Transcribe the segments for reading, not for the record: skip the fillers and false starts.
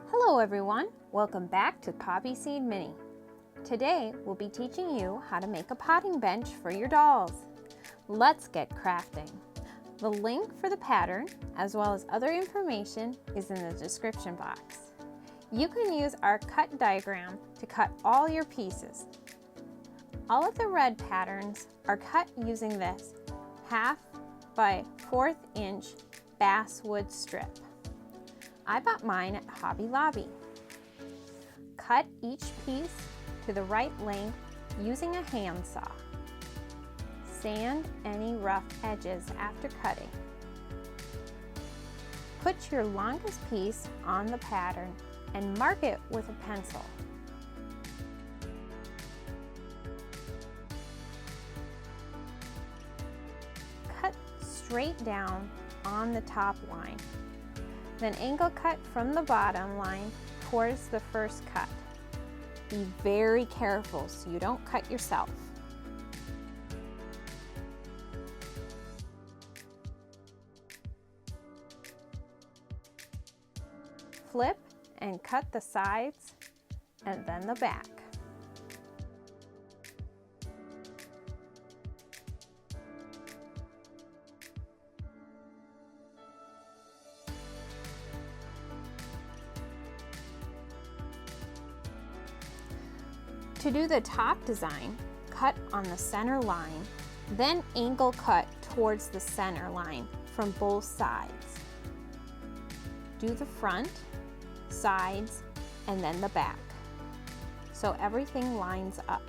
Hello everyone, welcome back to Poppy Seed Mini. Today we'll be teaching you how to make a potting bench for your dolls. Let's get crafting. The link for the pattern, as well as other information, is in the description box. You can use our cut diagram to cut all your pieces. All of the red patterns are cut using this 1/2 by 1/4 inch basswood strip. I bought mine at Hobby Lobby. Cut each piece to the right length using a handsaw. Sand any rough edges after cutting. Put your longest piece on the pattern and mark it with a pencil. Cut straight down on the top line. Then angle cut from the bottom line towards the first cut. Be very careful so you don't cut yourself. Flip and cut the sides and then the back. To do the top design, cut on the center line, then angle cut towards the center line from both sides. Do the front, sides, and then the back, so everything lines up.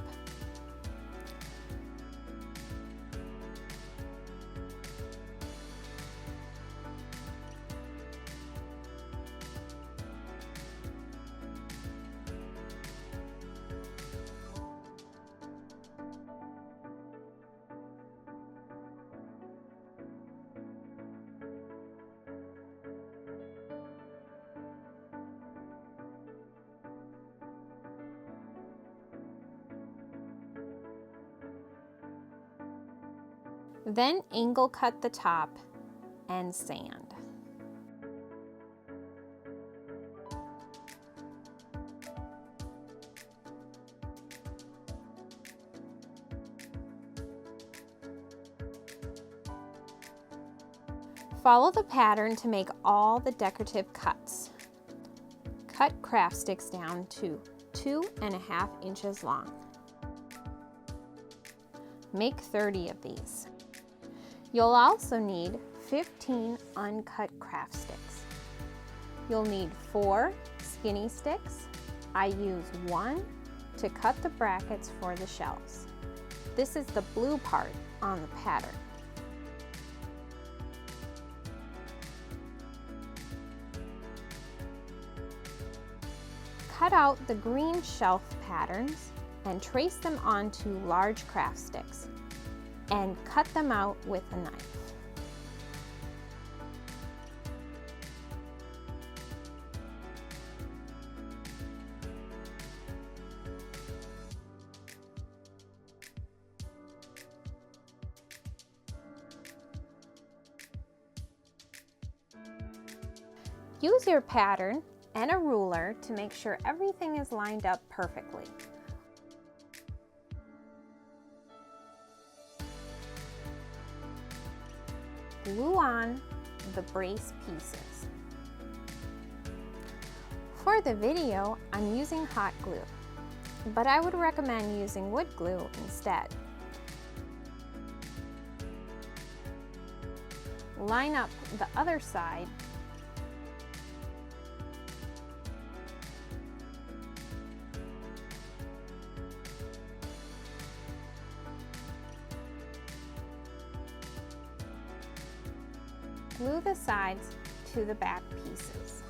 Then angle cut the top and sand. Follow the pattern to make all the decorative cuts. Cut craft sticks down to 2.5 inches long. Make 30 of these. You'll also need 15 uncut craft sticks. You'll need 4 skinny sticks. I use 1 to cut the brackets for the shelves. This is the blue part on the pattern. Cut out the green shelf patterns and trace them onto large craft sticks and cut them out with a knife. Use your pattern and a ruler to make sure everything is lined up perfectly. Glue on the brace pieces. For the video, I'm using hot glue, but I would recommend using wood glue instead. Line up the other side . Glue the sides to the back pieces.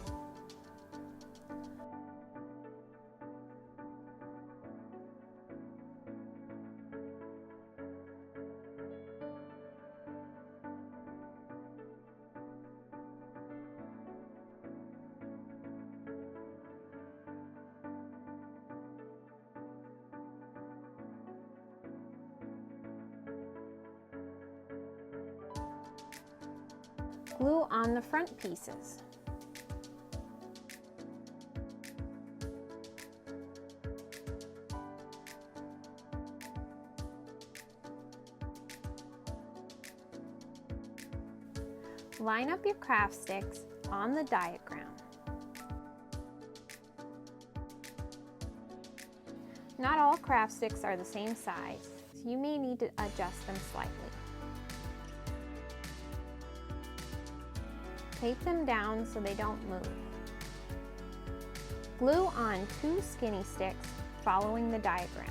Glue on the front pieces. Line up your craft sticks on the diagram. Not all craft sticks are the same size, so you may need to adjust them slightly. Tape them down so they don't move. Glue on 2 skinny sticks following the diagram.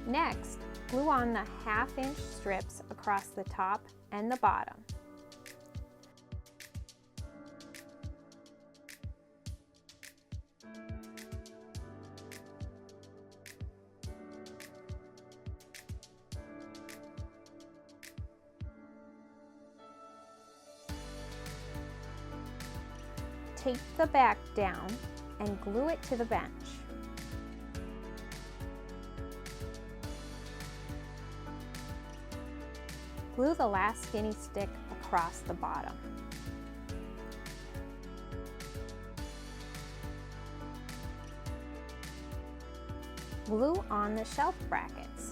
Next, glue on the 1/2 inch strips across the top and the bottom. Tape the back down and glue it to the bench. Glue the last skinny stick across the bottom. Glue on the shelf brackets.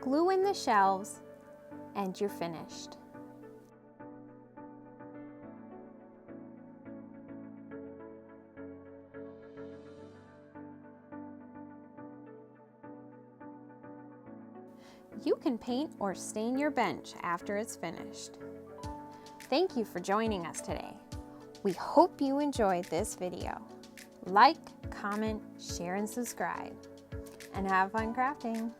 Glue in the shelves, and you're finished. You can paint or stain your bench after it's finished. Thank you for joining us today. We hope you enjoyed this video. Like, comment, share, and subscribe. And have fun crafting!